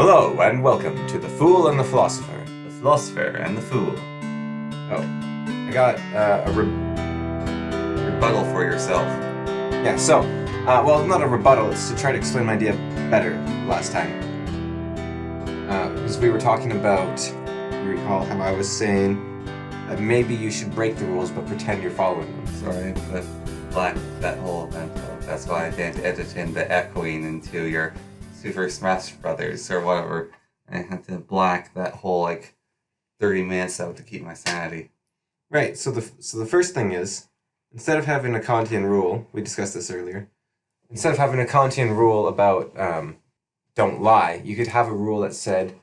Hello, and welcome to The Fool and the Philosopher. The Philosopher and the Fool. Oh, I got a Rebuttal for yourself. Yeah, so, well, not a rebuttal, it's to try to explain my idea better last time. Because we were talking about, you recall how I was saying that maybe you should break the rules but pretend you're following them. Sorry, but black that whole event. That's why I didn't edit in the echoing into your Super Smash Brothers or whatever. I had to black that whole 30 minutes out to keep my sanity. Right, so the first thing is, instead of having a Kantian rule, we discussed this earlier, instead of having a Kantian rule about don't lie, you could have a rule that said,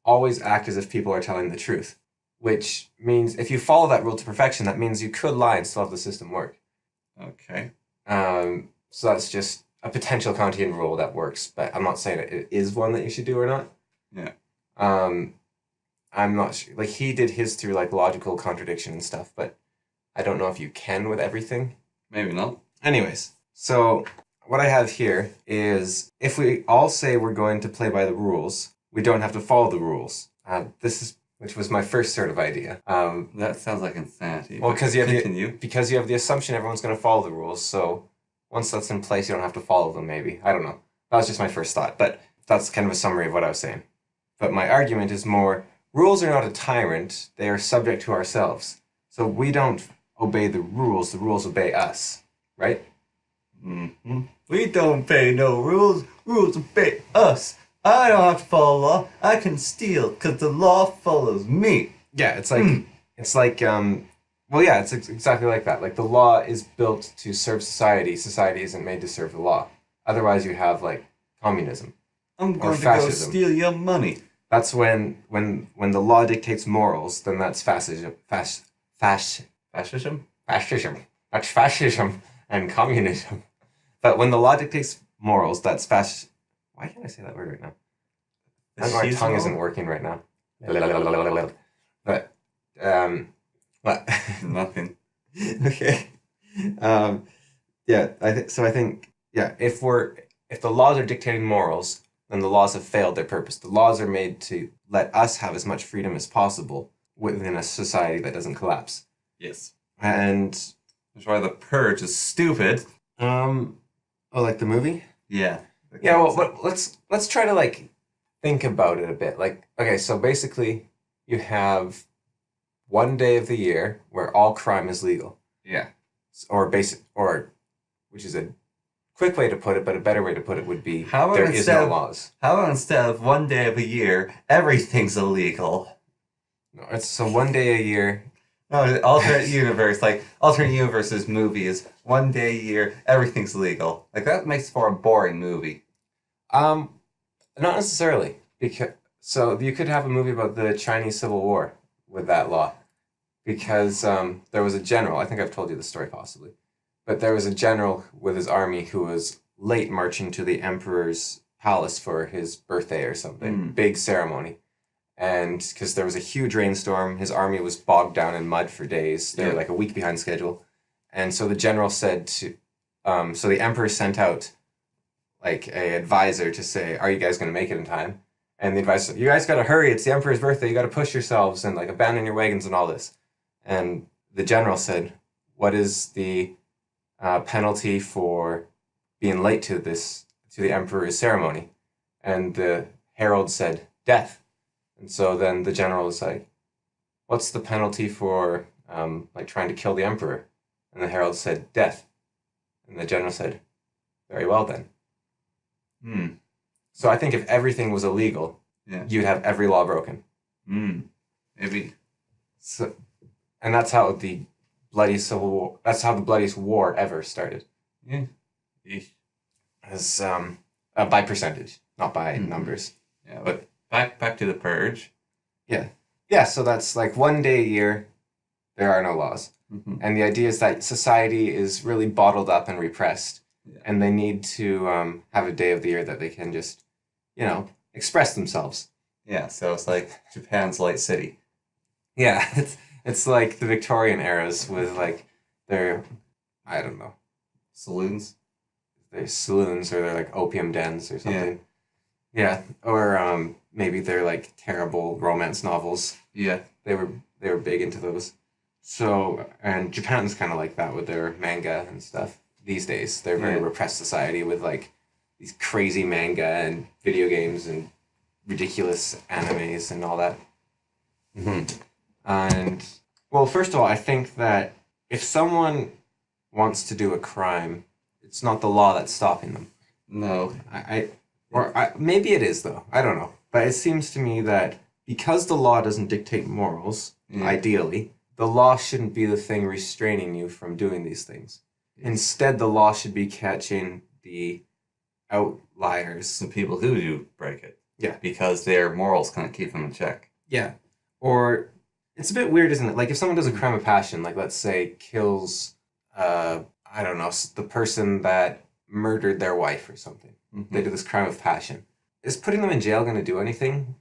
always act as if people are telling the truth. Which means, if you follow that rule to perfection, that means you could lie and still have the system work. Okay. So that's just a potential Kantian rule that works, but I'm not saying it is one that you should do or not. Yeah. I'm not sure. He did his through logical contradiction and stuff, but I don't know if you can with everything. Maybe not. Anyways, so what I have here is if we all say we're going to play by the rules, we don't have to follow the rules. Which was my first sort of idea. That sounds like insanity. Well, because you have the assumption everyone's going to follow the rules, so once that's in place, you don't have to follow them, maybe. I don't know. That was just my first thought, but that's kind of a summary of what I was saying. But my argument is more, rules are not a tyrant, they are subject to ourselves. So we don't obey the rules obey us, right? Mm-hmm. We don't obey no rules obey us. I don't have to follow law, I can steal, because the law follows me. Yeah, it's exactly like that. The law is built to serve society. Society isn't made to serve the law. Otherwise, you have, communism. I'm going to go steal your money. That's when the law dictates morals, then that's fascism. Fascism? Fascism. That's fascism and communism. But when the law dictates morals, that's fascism. Why can't I say that word right now? My tongue isn't working right now. But, what? Nothing. Okay. I think if the laws are dictating morals, then the laws have failed their purpose. The laws are made to let us have as much freedom as possible within a society that doesn't collapse. Yes. And that's why the Purge is stupid. Like the movie? Yeah. Yeah, well, let's try to think about it a bit. Okay, so basically you have one day of the year where all crime is legal. Yeah. Which is a quick way to put it, but a better way to put it would be there is no laws. How about instead of one day of a year, everything's illegal? No, it's so one day a year. No, alternate universe, alternate universe's movie is one day a year, everything's legal. That makes for a boring movie. Not necessarily. So you could have a movie about the Chinese Civil War with that law. Because there was a general, I think I've told you the story possibly, but there was a general with his army who was late marching to the emperor's palace for his birthday or something, big ceremony. And because there was a huge rainstorm, his army was bogged down in mud for days. They were a week behind schedule. And so the general said so the emperor sent out a advisor to say, are you guys going to make it in time? And the advisor said, you guys got to hurry, it's the emperor's birthday, you got to push yourselves and abandon your wagons and all this. And the general said, what is the penalty for being late to the emperor's ceremony? And the herald said, death. And so then the general was like, what's the penalty for trying to kill the emperor? And the herald said, death. And the general said, very well then. So I think if everything was illegal, you'd have every law broken. Maybe. So, and that's how the bloody civil war. That's how the bloodiest war ever started. Yeah. As by percentage, not by numbers. Yeah, but back to the Purge. Yeah. So that's one day a year. There are no laws, and the idea is that society is really bottled up and repressed, and they need to have a day of the year that they can just, express themselves. Yeah. So it's like Japan's Light City. Yeah. It's like the Victorian eras with their, I don't know, Saloons? Their saloons or their opium dens or something. Yeah, or maybe they're like terrible romance novels. Yeah. They were they were big into those. So and Japan's kind of like that with their manga and stuff. These days, they're a very Yeah. repressed society with like these crazy manga and video games and ridiculous animes and all that. Hmm. And well, first of all, I think that if someone wants to do a crime, it's not the law that's stopping them. No. Maybe it is though. I don't know. But it seems to me that because the law doesn't dictate morals, Yeah. ideally, the law shouldn't be the thing restraining you from doing these things. Instead, the law should be catching the outliers. The people who do break it. Yeah. Because their morals can't keep them in check. Yeah. Or it's a bit weird, isn't it? Like if someone does a crime of passion, like let's say kills, I don't know, the person that murdered their wife or something. Mhm. They do this crime of passion. Is putting them in jail going to do anything?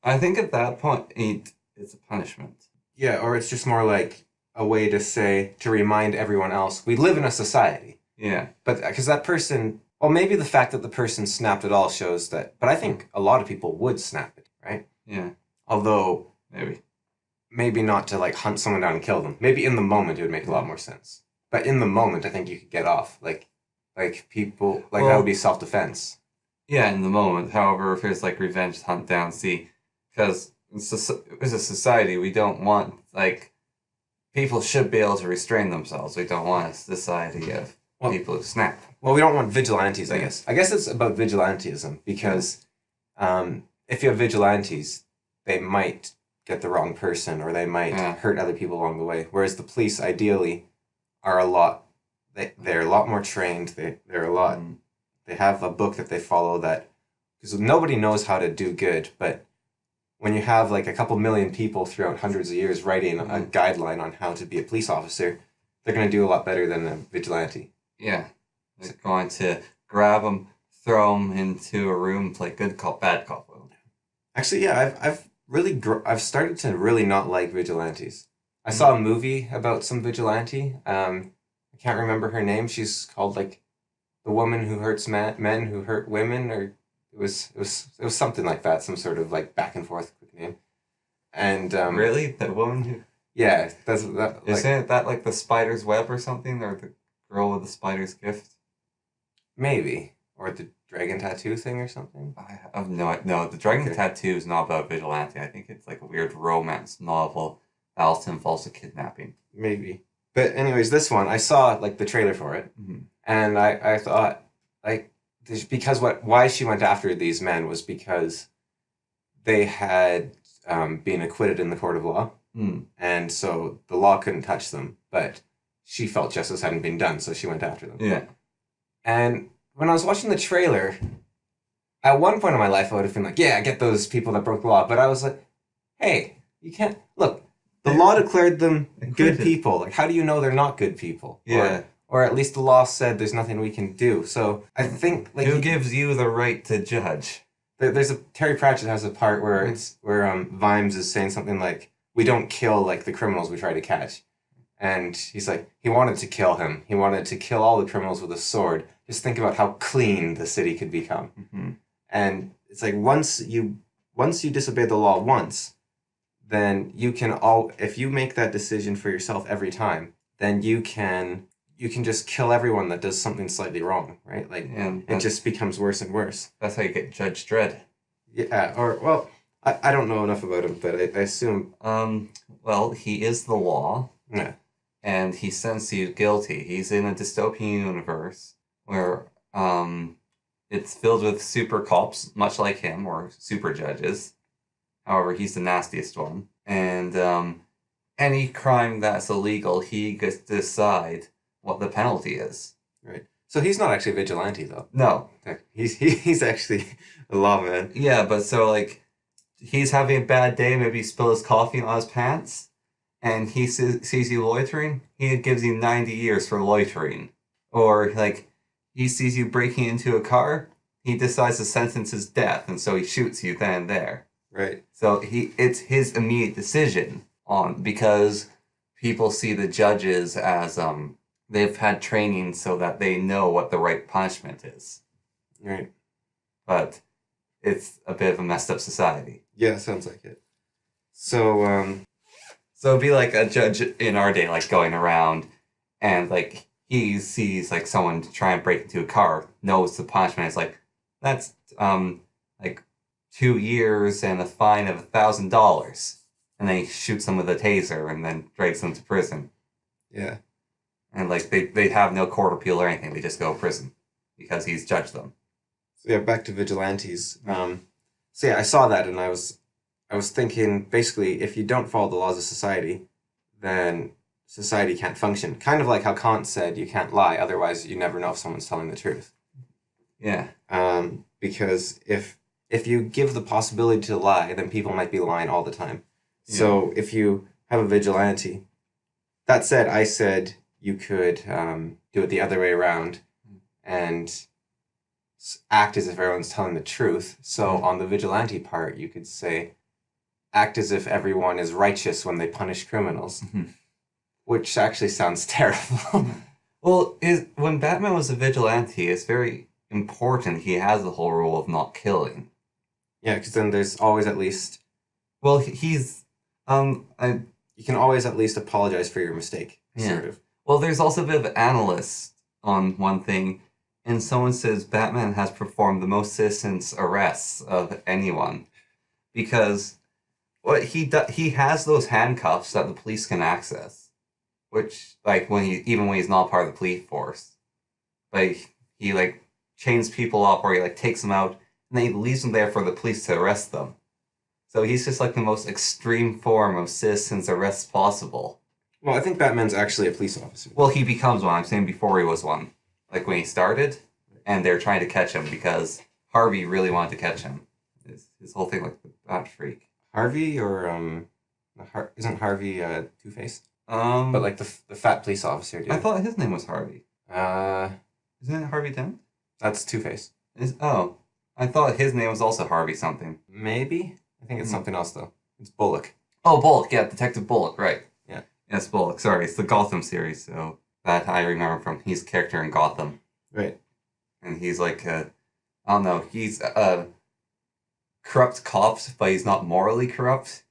I think at that point it's a punishment. Yeah, or it's just more like a way to say, to remind everyone else, we live in a society. Yeah. But because that person, well, maybe the fact that the person snapped at all shows that, but I think a lot of people would snap it, right? Yeah. Although, Maybe. maybe not to like hunt someone down and kill them. Maybe in the moment it would make a lot more sense. But in the moment, I think you could get off. Like people, like that Well- would be self-defense. Yeah, in the moment. However, if there's like revenge hunt down, see, because as a society, we don't want like people should be able to restrain themselves. We don't want a society of Well- people who snap. Well, we don't want vigilantes, I Yeah. guess. I guess it's about vigilantism because if you have vigilantes, they might get the wrong person or they might Yeah. hurt other people along the way. Whereas the police, ideally, are a lot. They're a lot more trained. They're a lot. Mm. They have a book that they follow that because nobody knows how to do good, but when you have like a couple million people throughout hundreds of years writing a Mhm. guideline on how to be a police officer, they're going to do a lot better than a vigilante. Yeah, they're going to grab them, throw them into a room, play good cop, bad cop. Actually, yeah, I've really I've started to really not like vigilantes. I saw a movie about some vigilante. I can't remember her name. She's called like the woman who hurts men who hurt women, or it was something like that. Some sort of like back and forth quick name. And Really, the woman who yeah, that's that. isn't that like the spider's web or something, or the girl with the spider's gift? Maybe or the dragon tattoo thing or something. I have no. The Dragon Okay. Tattoo is not about vigilante. I think it's like a weird romance novel that also involves a kidnapping. Maybe. But anyways, this one I saw like the trailer for it. Mm-hmm. And I thought, like, because why she went after these men was because they had been acquitted in the court of law, Mm. and so the law couldn't touch them. But she felt justice hadn't been done, so she went after them. Yeah. And when I was watching the trailer, at one point in my life, I would have been like, yeah, get those people that broke the law. But I was like, hey, you can't look. The law declared them good Acquitted. people. Like, how do you know they're not good people? Yeah. Or at least the law said there's nothing we can do. So I think like Who gives you the right to judge? there's a Terry Pratchett has a part where it's where Vimes is saying something like, "We don't kill like the criminals we try to catch," and he's like, he wanted to kill him. He wanted to kill all the criminals with a sword. Just think about how clean the city could become. Mm-hmm. And it's like once you disobey the law once, then you can if you make that decision for yourself every time, then you can just kill everyone that does something slightly wrong, right? Like And it just becomes worse and worse. that's how you get Judge Dredd. Yeah, or well, I don't know enough about him, but I assume Well, he is the law, yeah. and he sentences you guilty. He's in a dystopian universe where it's filled with super cops, much like him, or super judges. However, he's the nastiest one. And any crime that's illegal, he gets to decide what the penalty is. Right. So he's not actually a vigilante though. No. He's actually a lawman. Yeah, but so like he's having a bad day, maybe he spills his coffee on his pants, and he sees you loitering, he gives you 90 years for loitering. Or like he sees you breaking into a car, he decides the sentence is death, and so he shoots you then and there. Right. So it's his immediate decision because people see the judges as they've had training so that they know what the right punishment is. Right. but it's a bit of a messed up society. Yeah, sounds like it. So, So it'd be like a judge in our day, like going around, and like he sees like someone try and break into a car, knows the punishment. It's like that's like 2 years and a fine of $1,000, and then he shoots them with a taser and then drags them to prison. yeah. And like they have no court appeal or anything; they just go to prison because he's judged them. So yeah, back to vigilantes. So yeah, I saw that and I was thinking, basically, if you don't follow the laws of society, then society can't function. Kind of like how Kant said you can't lie, otherwise you never know if someone's telling the truth. Yeah. Because if you give the possibility to lie, then people might be lying all the time. Yeah. So if you have a vigilante, that said, I said you could do it the other way around and act as if everyone's telling the truth. So on the vigilante part, you could say, act as if everyone is righteous when they punish criminals, which actually sounds terrible. Well, when Batman was a vigilante, it's very important he has the whole rule of not killing. Yeah, because then there's always at least... Well, he's... You can always at least apologize for your mistake, sort of. Well, there's also a bit of analyst on one thing, and someone says Batman has performed the most citizens' arrests of anyone. Because what he has those handcuffs that the police can access. Which, like, even when he's not part of the police force. Like, he, like, chains people up or he, like, takes them out, and then he leaves them there for the police to arrest them. So he's just, like, the most extreme form of citizens' arrest possible. Well, I think Batman's actually a police officer. Well, he becomes one. I'm saying before he was one. Like, when he started, and they're trying to catch him because Harvey really wanted to catch him. His whole thing, like, the Bat Freak. Harvey, or, isn't Harvey, Two-Face? But But, like, the fat police officer, dude. I thought his name was Harvey. Isn't it Harvey Dent? That's Two-Face. I thought his name was also Harvey something. Maybe? I think it's something else, though. It's Bullock. Oh, Bullock, yeah, Detective Bullock, right. Yeah. Yes, Bullock, sorry, it's the Gotham series, so that I remember from, he's a character in Gotham. Right. And he's like, I don't know, he's corrupt cops, but he's not morally corrupt.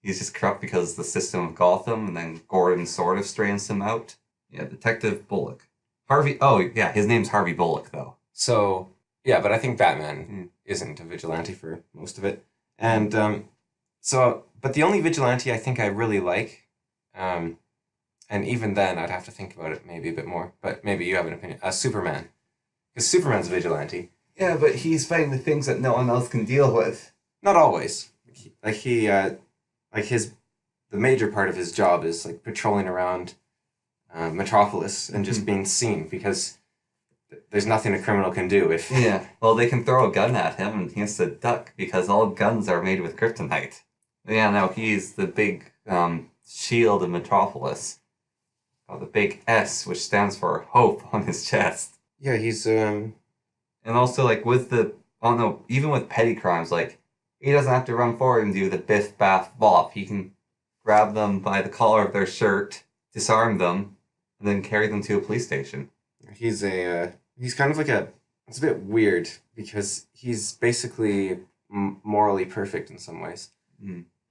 He's just corrupt because of the system of Gotham, and then Gordon sort of straightens him out. Yeah, Detective Bullock. His name's Harvey Bullock, though. So, yeah, but I think Batman isn't a vigilante for most of it. And, but the only vigilante I think I really like, and even then I'd have to think about it maybe a bit more, but maybe you have an opinion, Superman. Because Superman's a vigilante. Yeah, but he's fighting the things that no one else can deal with. Not always. The major part of his job is, like, patrolling around Metropolis and just being seen, because there's nothing a criminal can do if... Yeah, well, they can throw a gun at him and he has to duck because all guns are made with kryptonite. Yeah, no, he's the big shield of Metropolis. Oh, the big S, which stands for hope, on his chest. Yeah, he's... And also, like, even with petty crimes, like, he doesn't have to run forward and do the biff, baff, bop. He can grab them by the collar of their shirt, disarm them, and then carry them to a police station. He's kind of like it's a bit weird, because he's basically morally perfect in some ways.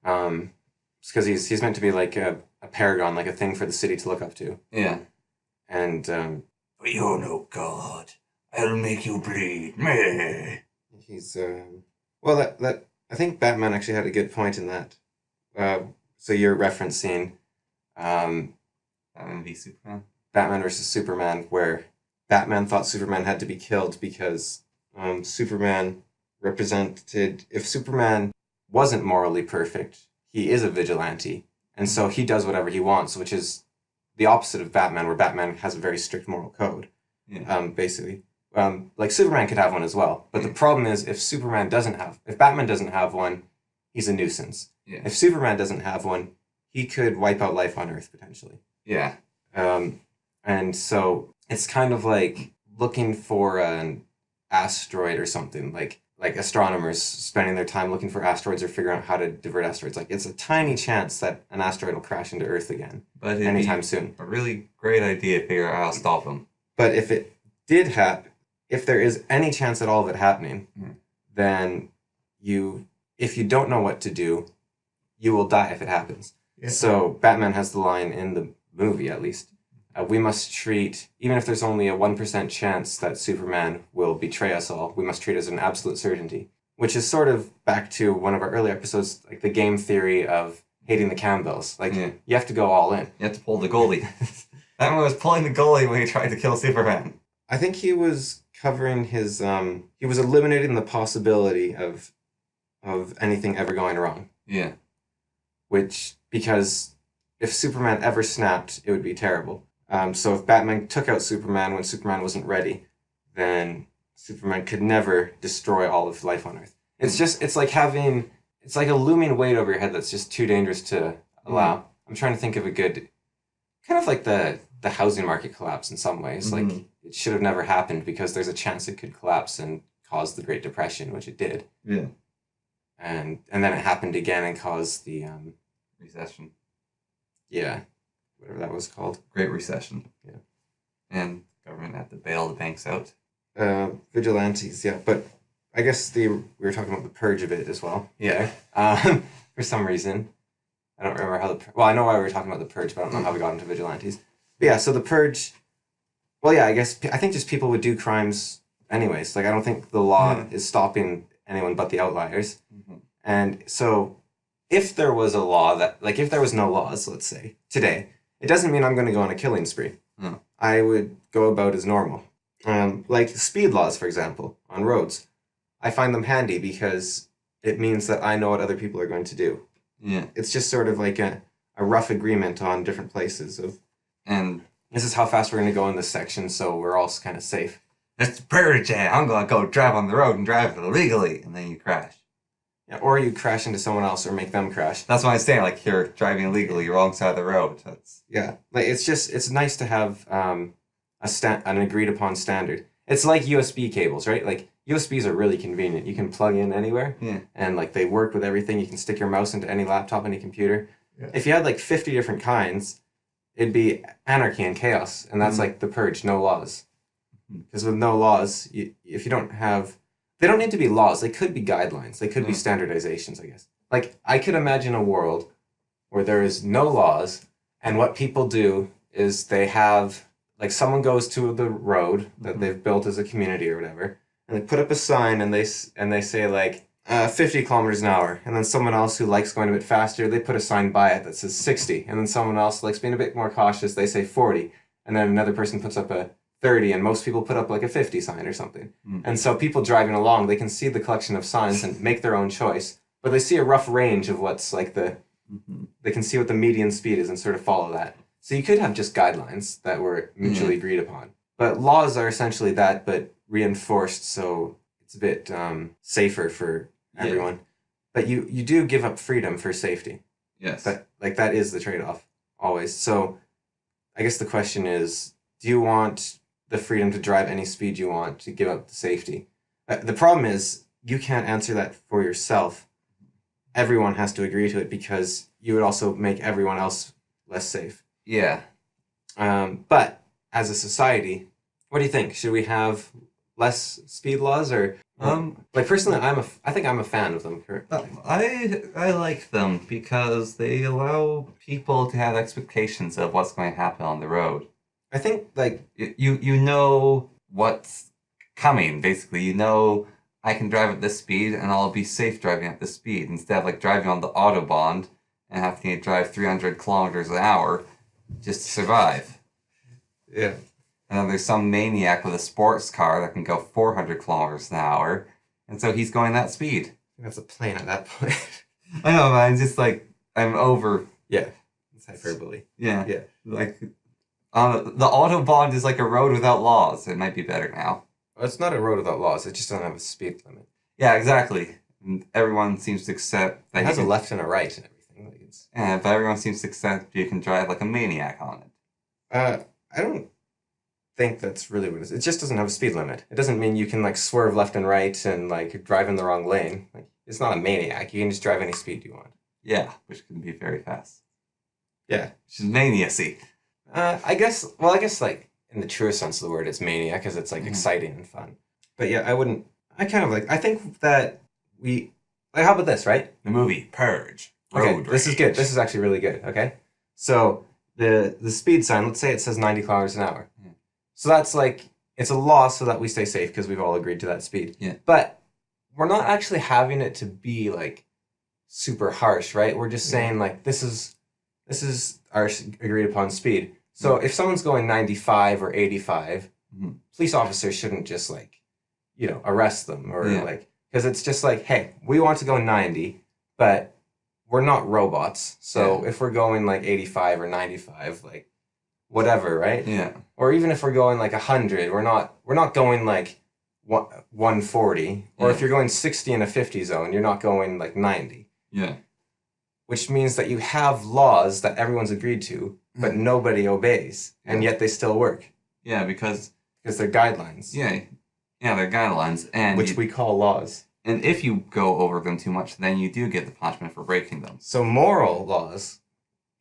Because he's meant to be like a paragon, like a thing for the city to look up to. Yeah. And, but you're no god. I'll make you bleed. Meh. He's, well, that I think Batman actually had a good point in that. So you're referencing, Batman v Superman? Batman versus Superman, where Batman thought Superman had to be killed because Superman represented... If Superman wasn't morally perfect, he is a vigilante, and so he does whatever he wants, which is the opposite of Batman, where Batman has a very strict moral code, basically. Like, Superman could have one as well, but the problem is, if Batman doesn't have one, he's a nuisance. Yeah. If Superman doesn't have one, he could wipe out life on Earth, potentially. Yeah. And so it's kind of like looking for an asteroid or something, like astronomers spending their time looking for asteroids or figuring out how to divert asteroids. Like, it's a tiny chance that an asteroid will crash into Earth again, but anytime soon. A really great idea to figure out how to stop them. But if it did happen, if there is any chance at all of it happening, then if you don't know what to do, you will die if it happens. Yeah. So Batman has the line in the movie, at least, we must treat, even if there's only a 1% chance that Superman will betray us all, we must treat it as an absolute certainty. Which is sort of back to one of our early episodes, like the game theory of hating the Campbells. Like, you have to go all in. You have to pull the goalie. Batman was pulling the goalie when he tried to kill Superman. I think he was covering his, he was eliminating the possibility of anything ever going wrong. Yeah. Because if Superman ever snapped, it would be terrible. So if Batman took out Superman when Superman wasn't ready, then Superman could never destroy all of life on Earth. It's like a looming weight over your head that's just too dangerous to allow. I'm trying to think of a good, kind of like the housing market collapse in some ways. Like, it should have never happened because there's a chance it could collapse and cause the Great Depression, which it did. Yeah. And then it happened again and caused the recession. Yeah. Whatever that was called. Great Recession. Yeah. And government had to bail the banks out. Vigilantes, yeah. But I guess we were talking about the purge a bit as well. Yeah. For some reason. I don't remember how well, I know why we were talking about the purge, but I don't know how we got into vigilantes. But yeah, so the purge, well, yeah, I think just people would do crimes anyways. Like, I don't think the law is stopping anyone but the outliers. Mm-hmm. And so if there was a law if there was no laws, let's say, today, it doesn't mean I'm going to go on a killing spree. Mm. I would go about as normal. Like speed laws, for example, on roads. I find them handy because it means that I know what other people are going to do. Yeah. It's just sort of like a rough agreement on different places and this is how fast we're going to go in this section, so we're all kind of safe. It's Prairie Jam. I'm going to go drive on the road and drive illegally, and then you crash. Yeah, or you crash into someone else or make them crash. That's what I'm saying. Like, you're driving illegally, you're wrong side of the road. Yeah, like it's nice to have an agreed upon standard. It's like USB cables, right? Like, USBs are really convenient. You can plug in anywhere, and like they work with everything. You can stick your mouse into any laptop, any computer. Yeah. If you had like 50 different kinds, it'd be anarchy and chaos, and that's like the purge. No laws, because with no laws, if you don't have, they don't need to be laws. They could be guidelines. They could be standardizations, I guess. Like, I could imagine a world where there is no laws, and what people do is they have, like, someone goes to the road that they've built as a community or whatever, and they put up a sign and they say like 50 kilometers an hour, and then someone else who likes going a bit faster, they put a sign by it that says 60, and then someone else likes being a bit more cautious, they say 40, and then another person puts up a 30, and most people put up like a 50 sign or something. And so people driving along, they can see the collection of signs and make their own choice, but they see a rough range of what's like they can see what the median speed is and sort of follow that. So you could have just guidelines that were mutually agreed upon. But laws are essentially that, but reinforced, so it's a bit safer for everyone. But you do give up freedom for safety. Yes. That is the trade-off, always. So I guess the question is, do you want the freedom to drive any speed you want to give up the safety? The problem is, you can't answer that for yourself. Everyone has to agree to it, because you would also make everyone else less safe. Yeah. But as a society, what do you think? Should we have less speed laws, or like, personally, I think I'm a fan of them. I like them because they allow people to have expectations of what's going to happen on the road. I think, like, you know what's coming. Basically, you know, I can drive at this speed and I'll be safe driving at this speed, instead of like driving on the Autobahn and having to drive 300 kilometers an hour just to survive. Yeah. And then there's some maniac with a sports car that can go 400 kilometers an hour, and so he's going that speed. That's a plane at that point. I know, man. I'm just like, I'm over. Yeah. It's hyperbole. Yeah. Yeah. Like, the Autobahn is like a road without laws. It might be better now. Well, it's not a road without laws. It just doesn't have a speed limit. Yeah, exactly. And everyone seems to accept that it has a left and a right and everything. Like, it's... Yeah, but everyone seems to accept you can drive like a maniac on it. I don't think that's really what it is. It just doesn't have a speed limit. It doesn't mean you can like swerve left and right and like drive in the wrong lane. Like, it's not a maniac. You can just drive any speed you want. Yeah, which can be very fast. Yeah. Which is maniacy. I guess like in the truest sense of the word, it's mania because it's like exciting and fun. But yeah, I wouldn't I think that how about this, right? The movie Purge. Okay, Road this is Rage. good. This is actually really good, okay? So the speed sign, let's say it says 90 kilometers an hour. Yeah. So that's like, it's a law so that we stay safe because we've all agreed to that speed. Yeah. But we're not actually having it to be like super harsh, right? We're just saying like, this is our agreed upon speed. So if someone's going 95 or 85, police officers shouldn't just like, arrest them or like, because it's just like, hey, we want to go 90, but we're not robots. So if we're going like 85 or 95, like whatever, right? Yeah. Or even if we're going like 100, we're not going like 140. Or if you're going 60 in a 50 zone, you're not going like 90. Yeah. Which means that you have laws that everyone's agreed to, but nobody obeys, and yet they still work. Yeah, because they're guidelines. Yeah, they're guidelines, and which we call laws. And if you go over them too much, then you do get the punishment for breaking them. So moral laws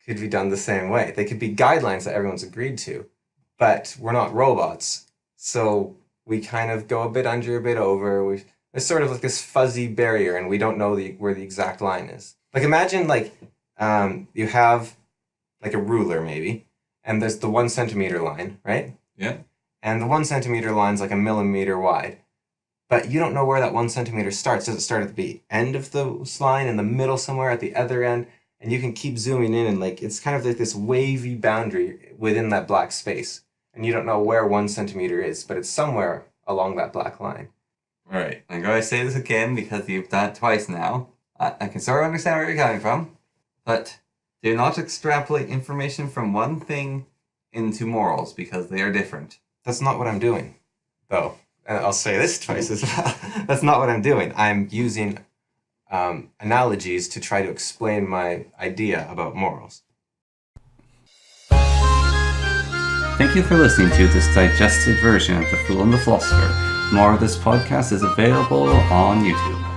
could be done the same way. They could be guidelines that everyone's agreed to, but we're not robots, so we kind of go a bit under, a bit over. There's sort of like this fuzzy barrier, and we don't know where the exact line is. Like imagine like you have like a ruler maybe, and there's the 1 centimeter line, right? Yeah. And the 1 centimeter line's like a millimeter wide. But you don't know where that 1 centimeter starts. Does it start at the end of the line, in the middle somewhere, at the other end? And you can keep zooming in, and like it's kind of like this wavy boundary within that black space. And you don't know where 1 centimeter is, but it's somewhere along that black line. Right. I'm going to say this again because you've done it twice now. I can sort of understand where you're coming from, but do not extrapolate information from one thing into morals because they are different. That's not what I'm doing, though. And I'll say this twice as well. That's not what I'm doing. I'm using analogies to try to explain my idea about morals. Thank you for listening to this digested version of The Fool and the Philosopher. More of this podcast is available on YouTube.